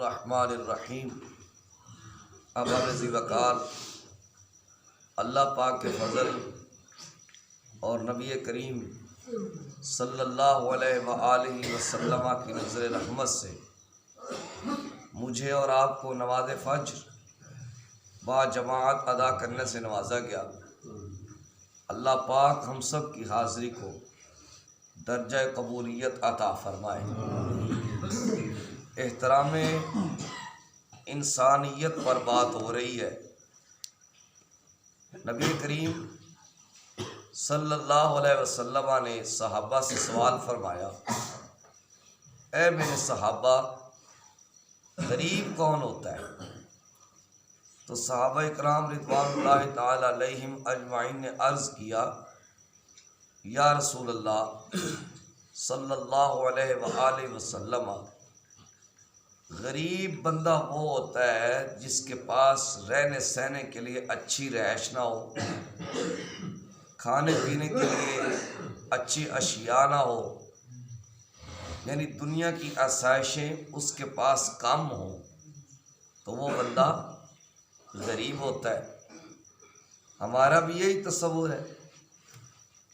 الرحمن الرحیم۔ ابا ذی وقار اللہ پاک کے فضل اور نبی کریم صلی اللہ علیہ وآلہ وسلم کی نظر رحمت سے مجھے اور آپ کو نماز فجر با جماعت ادا کرنے سے نوازا گیا۔ اللہ پاک ہم سب کی حاضری کو درجہ قبولیت عطا فرمائے۔ احترام انسانیت پر بات ہو رہی ہے۔ نبی کریم صلی اللہ علیہ وسلم نے صحابہ سے سوال فرمایا، اے میرے صحابہ، غریب کون ہوتا ہے؟ تو صحابہ اکرام رضوان اللہ تعالی علیہم اجمعین نے عرض کیا، یا رسول اللہ صلی اللہ علیہ وآلہ وسلم، غریب بندہ وہ ہوتا ہے جس کے پاس رہنے سہنے کے لیے اچھی رہائش نہ ہو، کھانے پینے کے لیے اچھی اشیاء نہ ہو، یعنی دنیا کی آسائشیں اس کے پاس کم ہوں، تو وہ بندہ غریب ہوتا ہے۔ ہمارا بھی یہی تصور ہے۔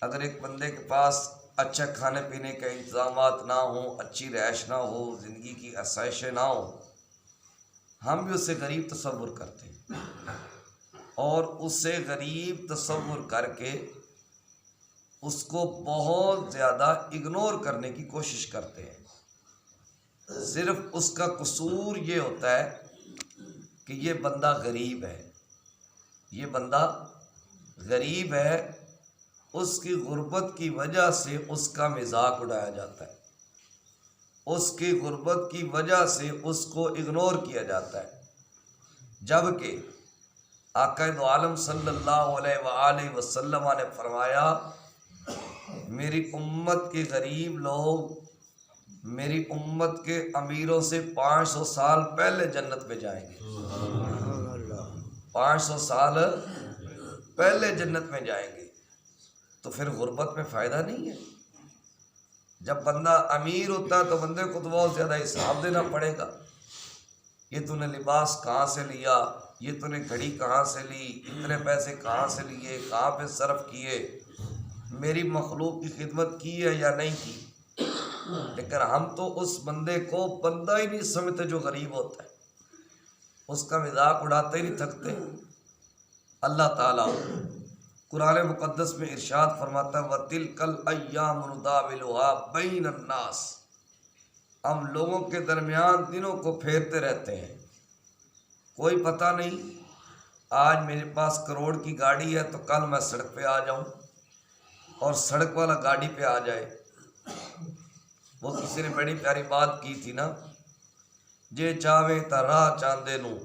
اگر ایک بندے کے پاس اچھا کھانے پینے کے انتظامات نہ ہوں، اچھی رہائش نہ ہو، زندگی کی آسائشیں نہ ہوں، ہم بھی اسے غریب تصور کرتے ہیں اور اسے غریب تصور کر کے اس کو بہت زیادہ اگنور کرنے کی کوشش کرتے ہیں۔ صرف اس کا قصور یہ ہوتا ہے کہ یہ بندہ غریب ہے، یہ بندہ غریب ہے، اس کی غربت کی وجہ سے اس کا مذاق اڑایا جاتا ہے، اس کی غربت کی وجہ سے اس کو اگنور کیا جاتا ہے، جبکہ آقا دو عالم صلی اللہ علیہ وآلہ وسلم نے فرمایا، میری امت کے غریب لوگ میری امت کے امیروں سے 500 سال پہلے جنت میں جائیں گے، 500 سال پہلے جنت میں جائیں گے۔ تو پھر غربت میں فائدہ نہیں ہے۔ جب بندہ امیر ہوتا ہے تو بندے کو تو بہت زیادہ حساب دینا پڑے گا، یہ تو نے لباس کہاں سے لیا، یہ تو نے گھڑی کہاں سے لی، اتنے پیسے کہاں سے لیے، کہاں پہ صرف کیے، میری مخلوق کی خدمت کی ہے یا نہیں کی۔ لیکن ہم تو اس بندے کو بندہ ہی نہیں سمجھتے جو غریب ہوتا ہے، اس کا مذاق اڑاتے ہی نہیں تھکتے۔ اللہ تعالیٰ قرآن مقدس میں ارشاد فرماتا ہے، وَتِلْكَ الْأَيَّامُ نُدَاوِلُهَا بَيْنَ النَّاسِ، ہم لوگوں کے درمیان دنوں کو پھیرتے رہتے ہیں، کوئی پتہ نہیں آج میرے پاس کروڑ کی گاڑی ہے تو کل میں سڑک پہ آ جاؤں اور سڑک والا گاڑی پہ آ جائے۔ وہ کسی نے بڑی پیاری بات کی تھی نا، جے چاہے تا راہ چاندے نو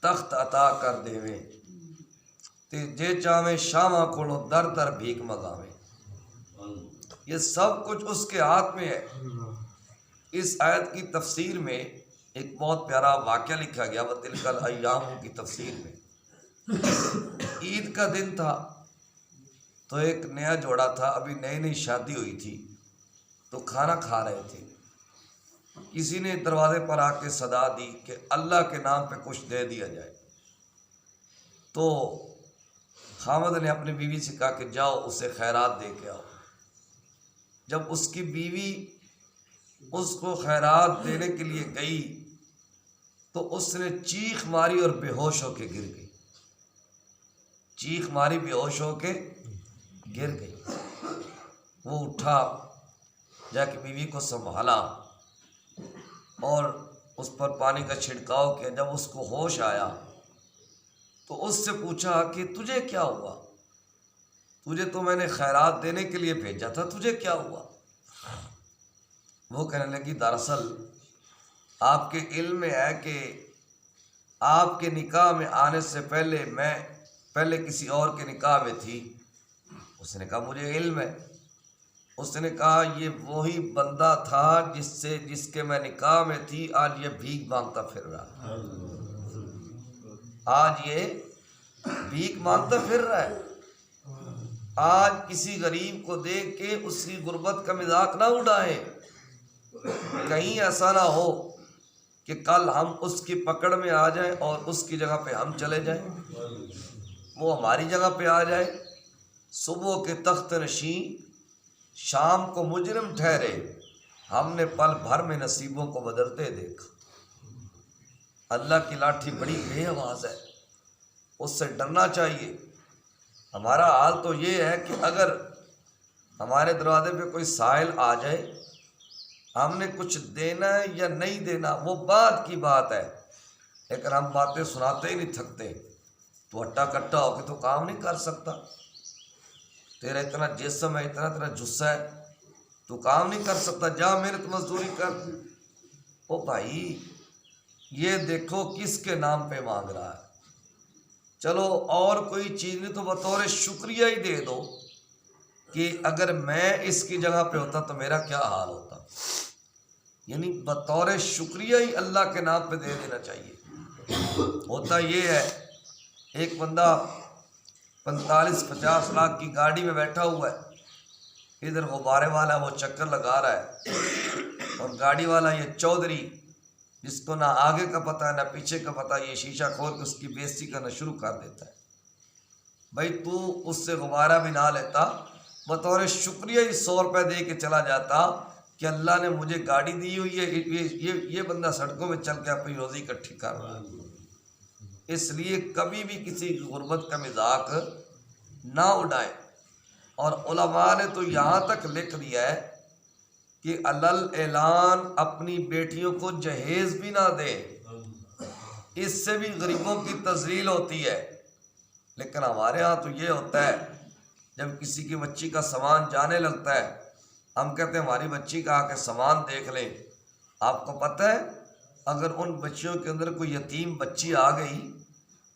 تخت عطا کر دیویں، تے جے چاہے شاواں کولو در در بھیک مگاویں۔ یہ سب کچھ اس کے ہاتھ میں ہے۔ اس آیت کی تفسیر میں ایک بہت پیارا واقعہ لکھا گیا، وَتِلْكَ الْأَيَّامُ کی تفسیر میں۔ عید کا دن تھا تو ایک نیا جوڑا تھا، ابھی نئی نئی شادی ہوئی تھی، تو کھانا کھا رہے تھے۔ کسی نے دروازے پر آ کے صدا دی کہ اللہ کے نام پہ کچھ دے دیا جائے۔ تو خامد نے اپنی بیوی سے کہا کہ جاؤ اسے خیرات دے کے آؤ۔ جب اس کی بیوی اس کو خیرات دینے کے لیے گئی تو اس نے چیخ ماری اور بے ہوش ہو کے گر گئی، چیخ ماری، بے ہوش ہو کے گر گئی۔ وہ اٹھا، جا کے بیوی کو سنبھالا اور اس پر پانی کا چھڑکاؤ کیا۔ جب اس کو ہوش آیا تو اس سے پوچھا کہ تجھے کیا ہوا، تجھے تو میں نے خیرات دینے کے لیے بھیجا تھا، تجھے کیا ہوا؟ وہ کہنے لگی، دراصل آپ کے علم میں ہے کہ آپ کے نکاح میں آنے سے پہلے میں پہلے کسی اور کے نکاح میں تھی۔ اس نے کہا مجھے علم ہے۔ اس نے کہا یہ وہی بندہ تھا جس کے میں نکاح میں تھی، آج یہ بھیک مانگتا پھر رہا، آج یہ بھیک مانگتا پھر رہا ہے۔ آج کسی غریب کو دیکھ کے اس کی غربت کا مذاق نہ اڑائیں، کہیں ایسا نہ ہو کہ کل ہم اس کی پکڑ میں آ جائیں اور اس کی جگہ پہ ہم چلے جائیں، وہ ہماری جگہ پہ آ جائے۔ صبح کے تخت نشین شام کو مجرم ٹھہرے، ہم نے پل بھر میں نصیبوں کو بدلتے دیکھا۔ اللہ کی لاٹھی بڑی بے آواز ہے، اس سے ڈرنا چاہیے۔ ہمارا حال تو یہ ہے کہ اگر ہمارے دروازے پہ کوئی سائل آ جائے، ہم نے کچھ دینا ہے یا نہیں دینا وہ بعد کی بات ہے، لیکن ہم باتیں سناتے ہی نہیں تھکتے۔ تو ہٹا کٹا ہو کے تو کام نہیں کر سکتا، تیرا اتنا جسم ہے، اتنا تیرا جسہ ہے، تو کام نہیں کر سکتا، جا محنت مزدوری کر۔ او بھائی یہ دیکھو کس کے نام پہ مانگ رہا ہے۔ چلو اور کوئی چیز نہیں تو بطور شکریہ ہی دے دو کہ اگر میں اس کی جگہ پہ ہوتا تو میرا کیا حال ہوتا، یعنی بطور شکریہ ہی اللہ کے نام پہ دے دینا چاہیے۔ ہوتا یہ ہے ایک بندہ 45-50 لاکھ کی گاڑی میں بیٹھا ہوا ہے، ادھر غبارے والا وہ چکر لگا رہا ہے، اور گاڑی والا یہ چودھری جس کو نہ آگے کا پتہ ہے نہ پیچھے کا پتہ، یہ شیشہ کھول کے اس کی بےزتی کرنا شروع کر دیتا ہے۔ بھائی تو اس سے غبارہ بھی نہ لیتا، بطور شکریہ ہی 100 روپے دے کے چلا جاتا کہ اللہ نے مجھے گاڑی دی ہوئی ہے، یہ بندہ سڑکوں میں چل کے اپنی روزی اکٹھی کر رہا ہے۔ اس لیے کبھی بھی کسی غربت کا مذاق نہ اڑائیں۔ اور علماء نے تو یہاں تک لکھ دیا ہے کہ علل اعلان اپنی بیٹیوں کو جہیز بھی نہ دے، اس سے بھی غریبوں کی تذلیل ہوتی ہے۔ لیکن ہمارے ہاں تو یہ ہوتا ہے جب کسی کی بچی کا سامان جانے لگتا ہے، ہم کہتے ہیں ہماری بچی کا آ کے سامان دیکھ لیں۔ آپ کو پتہ ہے اگر ان بچیوں کے اندر کوئی یتیم بچی آ گئی،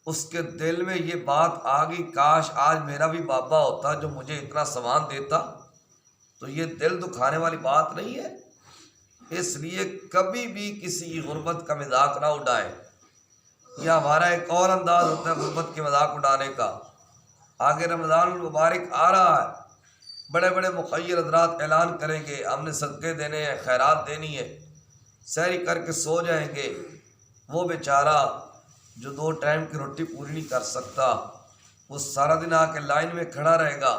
اس کے دل میں یہ بات آ گئی کاش آج میرا بھی بابا ہوتا جو مجھے اتنا سامان دیتا، تو یہ دل دکھانے والی بات نہیں ہے۔ اس لیے کبھی بھی کسی کی غربت کا مذاق نہ اڑائیں۔ یہ ہمارا ایک اور انداز ہوتا ہے غربت کے مذاق اڑانے کا۔ آگے رمضان المبارک آ رہا ہے، بڑے بڑے مخیر حضرات اعلان کریں گے ہم نے صدقے دینے ہیں، خیرات دینی ہے، سحری کر کے سو جائیں گے۔ وہ بیچارہ جو 2 ٹائم کی روٹی پوری نہیں کر سکتا، وہ سارا دن آ کے لائن میں کھڑا رہے گا۔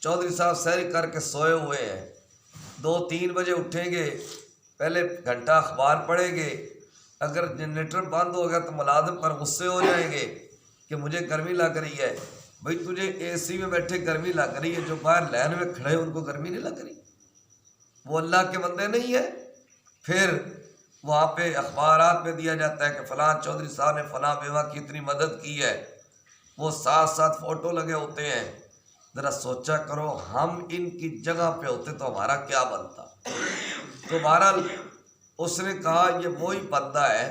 چودھری صاحب سحری کر کے سوئے ہوئے ہیں، 2-3 بجے اٹھیں گے، پہلے گھنٹہ اخبار پڑھیں گے، اگر جنریٹر بند ہو گیا تو ملازم پر غصے ہو جائیں گے کہ مجھے گرمی لگ رہی ہے۔ بھائی تجھے اے سی میں بیٹھے گرمی لگ رہی ہے، جو باہر لائن میں کھڑے ان کو گرمی نہیں لگ رہی؟ وہ اللہ کے بندے نہیں ہے؟ پھر وہاں پہ اخبارات میں دیا جاتا ہے کہ فلاں چودھری صاحب نے فلاں بیوہ کی اتنی مدد کی ہے، وہ ساتھ ساتھ فوٹو لگے ہوتے ہیں۔ ذرا سوچا کرو ہم ان کی جگہ پہ ہوتے تو ہمارا کیا بنتا۔ تو بہرحال اس نے کہا یہ وہی بندہ ہے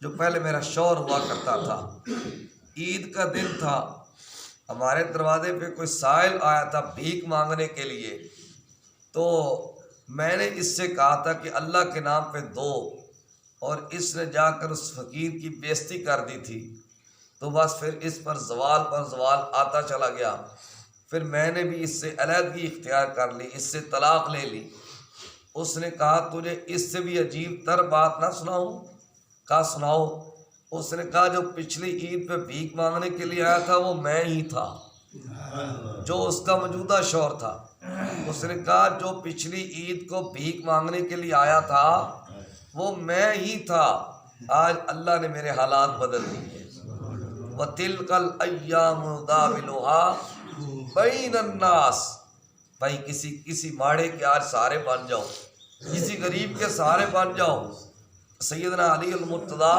جو پہلے میرا شوہر ہوا کرتا تھا۔ عید کا دن تھا، ہمارے دروازے پہ کوئی سائل آیا تھا بھیک مانگنے کے لیے، تو میں نے اس سے کہا تھا کہ اللہ کے نام پہ دو، اور اس نے جا کر اس فقیر کی بےزتی کر دی تھی۔ تو بس پھر اس پر زوال آتا چلا گیا۔ پھر میں نے بھی اس سے علیحدگی اختیار کر لی، اس سے طلاق لے لی۔ اس نے کہا تجھے اس سے بھی عجیب تر بات نہ سناؤں؟ کہا سناؤ۔ اس نے کہا جو پچھلی عید پہ بھیک مانگنے کے لیے آیا تھا وہ میں ہی تھا، جو اس کا موجودہ شوہر تھا۔ اس نے کہا جو پچھلی عید کو بھیک مانگنے کے لیے آیا تھا وہ میں ہی تھا، آج اللہ نے میرے حالات بدل دیے۔ وَتِلْكَ الْأَيَّامُ نُدَاوِلُهَا بَيْنَ النَّاسِ۔ بھائی کسی ماڑے کے آج سہارے بن جاؤ، کسی غریب کے سہارے بن جاؤ۔ سیدنا علی المرتضیٰ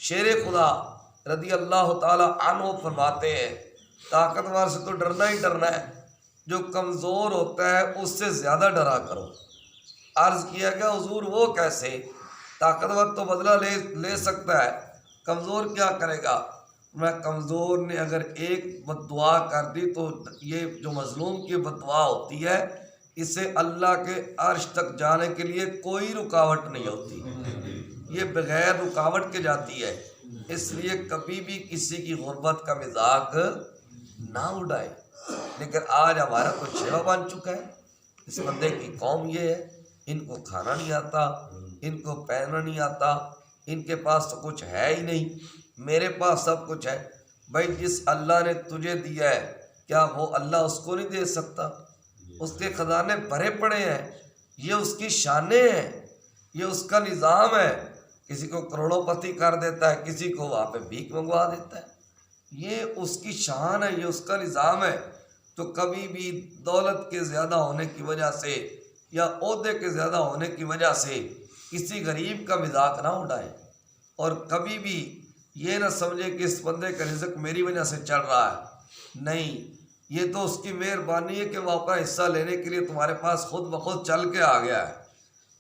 شیر خدا رضی اللہ تعالی عنہ فرماتے ہیں طاقتور سے تو ڈرنا ہی ڈرنا ہے، جو کمزور ہوتا ہے اس سے زیادہ ڈرا کرو۔ عرض کیا کہ حضور وہ کیسے؟ طاقتور تو بدلہ لے سکتا ہے، کمزور کیا کرے گا؟ میں کمزور نے اگر ایک بد دعا کر دی تو یہ جو مظلوم کی بد دعا ہوتی ہے اسے اللہ کے عرش تک جانے کے لیے کوئی رکاوٹ نہیں ہوتی، یہ بغیر رکاوٹ کے جاتی ہے۔ اس لیے کبھی بھی کسی کی غربت کا مذاق نہ اڑائے۔ لیکن آج ہمارا تو شیوا بن چکا ہے، اس بندے کی قوم یہ ہے، ان کو کھانا نہیں آتا، ان کو پہننا نہیں آتا، ان کے پاس تو کچھ ہے ہی نہیں، میرے پاس سب کچھ ہے۔ بھائی جس اللہ نے تجھے دیا ہے کیا وہ اللہ اس کو نہیں دے سکتا؟ اس کے خزانے بھرے پڑے ہیں، یہ اس کی شانیں ہیں، یہ اس کا نظام ہے۔ کسی کو کروڑوں پتی کر دیتا ہے، کسی کو وہاں پہ بھیک منگوا دیتا ہے، یہ اس کی شان ہے، یہ اس کا نظام ہے۔ تو کبھی بھی دولت کے زیادہ ہونے کی وجہ سے یا عہدے کے زیادہ ہونے کی وجہ سے کسی غریب کا مذاق نہ اڑائے، اور کبھی بھی یہ نہ سمجھے کہ اس بندے کا رزق میری وجہ سے چل رہا ہے، نہیں، یہ تو اس کی مہربانی ہے کہ وہ اپنا حصہ لینے کے لیے تمہارے پاس خود بخود چل کے آ گیا ہے۔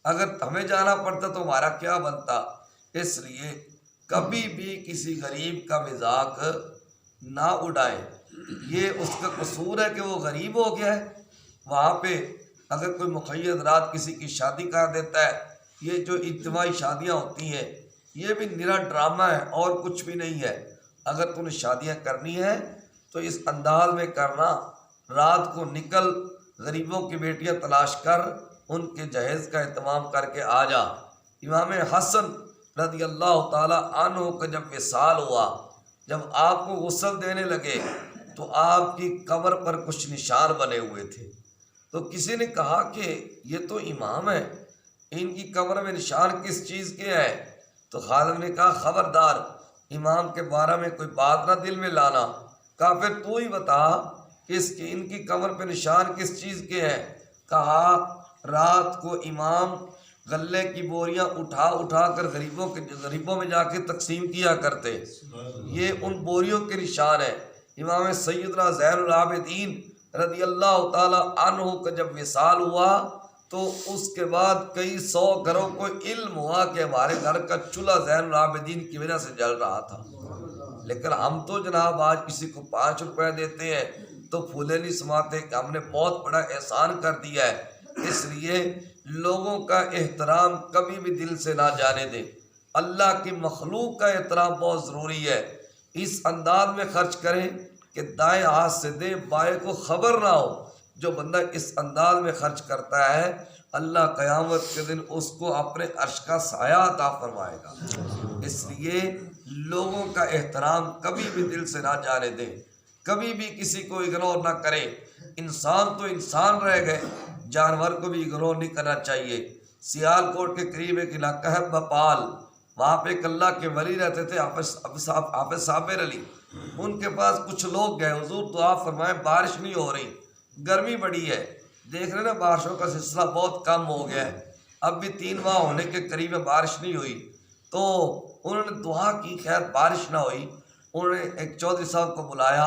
اگر ہمیں جانا پڑتا تو ہمارا کیا بنتا؟ اس لیے کبھی بھی کسی غریب کا مذاق نہ اڑائے، یہ اس کا قصور ہے کہ وہ غریب ہو گیا ہے۔ وہاں پہ اگر کوئی مقید رات کسی کی شادی کر دیتا ہے، یہ جو اجتماعی شادیاں ہوتی ہیں یہ بھی نرا ڈرامہ ہے اور کچھ بھی نہیں ہے۔ اگر تم نے شادیاں کرنی ہیں تو اس انداز میں کرنا، رات کو نکل غریبوں کی بیٹیاں تلاش کر ان کے جہیز کا اہتمام کر کے آ جا۔ امام حسن رضی اللہ تعالی عنہ کا جب وصال ہوا، جب آپ کو غسل دینے لگے تو آپ کی کمر پر کچھ نشان بنے ہوئے تھے، تو کسی نے کہا کہ یہ تو امام ہے، ان کی کمر میں نشان کس چیز کے ہیں؟ تو خادم نے کہا خبردار امام کے بارے میں کوئی بات نہ دل میں لانا۔ کہا پھر تو ہی بتا کہ ان کی کمر پہ نشان کس چیز کے ہیں؟ کہا رات کو امام غلے کی بوریاں اٹھا اٹھا کر غریبوں میں جا کے تقسیم کیا کرتے، یہ ان بوریوں کے نشان ہیں۔ امام سیدنا زین العابدین رضی اللہ تعالی عنہ کا جب وصال ہوا تو اس کے بعد کئی سو گھروں کو علم ہوا کہ ہمارے گھر کا چولہا زین العابدین کی وجہ سے جل رہا تھا، لیکن ہم تو جناب آج کسی کو 5 روپے دیتے ہیں تو پھولے نہیں سماتے کہ ہم نے بہت بڑا احسان کر دیا ہے۔ اس لیے لوگوں کا احترام کبھی بھی دل سے نہ جانے دیں، اللہ کی مخلوق کا احترام بہت ضروری ہے۔ اس انداز میں خرچ کریں کہ دائیں ہاتھ سے دیں، بائیں کو خبر نہ ہو۔ جو بندہ اس انداز میں خرچ کرتا ہے اللہ قیامت کے دن اس کو اپنے عرش کا سایہ عطا فرمائے گا۔ اس لیے لوگوں کا احترام کبھی بھی دل سے نہ جانے دیں، کبھی بھی کسی کو اگنور نہ کریں۔ انسان تو انسان رہ گئے، جانور کو بھی اگنور نہیں کرنا چاہیے۔ سیال کوٹ کے قریب ایک علاقہ ہے بپال، وہاں پہ ایک اللہ کے ولی رہتے تھے حافظ صابر علی۔ ان کے پاس کچھ لوگ گئے، حضور دعا فرمائے بارش نہیں ہو رہی، گرمی بڑی ہے، دیکھ رہے نا بارشوں کا سلسلہ بہت کم ہو گیا ہے، اب بھی 3 ماہ ہونے کے قریب میں بارش نہیں ہوئی۔ تو انہوں نے دعا کی، خیر بارش نہ ہوئی۔ انہوں نے ایک چودھری صاحب کو بلایا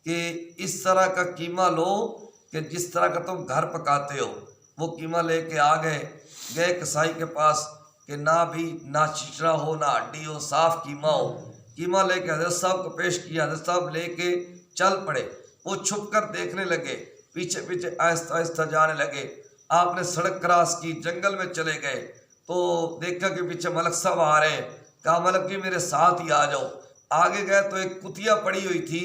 کہ اس طرح کا قیمہ لو کہ جس طرح کا تم گھر پکاتے ہو۔ وہ قیمہ لے کے آ گئے کسائی کے پاس کہ نہ چچڑا ہو نہ ہڈی ہو، صاف قیمہ ہو۔ قیمہ لے کے حضرت صاحب کو پیش کیا، حضرت صاحب لے کے چل پڑے۔ وہ چھپ کر دیکھنے لگے، پیچھے پیچھے آہستہ آہستہ جانے لگے۔ آپ نے سڑک کراس کی، جنگل میں چلے گئے تو دیکھا کہ پیچھے ملک صاحب آ رہے ہیں، کہا ملک جی میرے ساتھ ہی آ جاؤ۔ آگے گئے تو ایک کتیا پڑی ہوئی تھی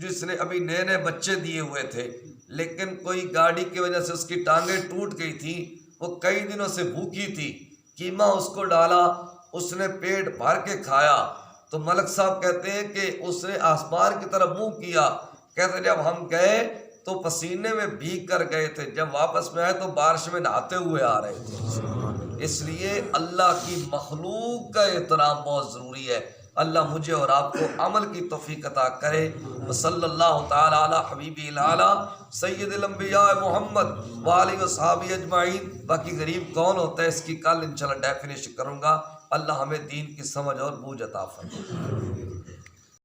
جس نے ابھی نئے نئے بچے دیے ہوئے تھے، لیکن کوئی گاڑی کی وجہ سے اس کی ٹانگیں ٹوٹ گئی تھیں، وہ کئی دنوں سے بھوکی تھی۔ قیمہ اس کو ڈالا، اس نے پیٹ بھر کے کھایا۔ تو ملک صاحب کہتے ہیں کہ اس نے آسمان کی طرف منہ کیا، کہتے جب ہم گئے تو پسینے میں بھیگ کر گئے تھے، جب واپس میں آئے تو بارش میں نہاتے ہوئے آ رہے تھے۔ اس لیے اللہ کی مخلوق کا احترام بہت ضروری ہے۔ اللہ مجھے اور آپ کو عمل کی توفیق عطا کرے۔ صلی اللہ تعالی علی حبیبی الاعلیٰ سید الانبیاء محمد وآلہ وصحبہ اجمعین۔ باقی غریب کون ہوتا ہے اس کی کل انشاءاللہ ڈیفینیشن کروں گا۔ اللہ ہمیں دین کی سمجھ اور بوجھ عطا فرمائے۔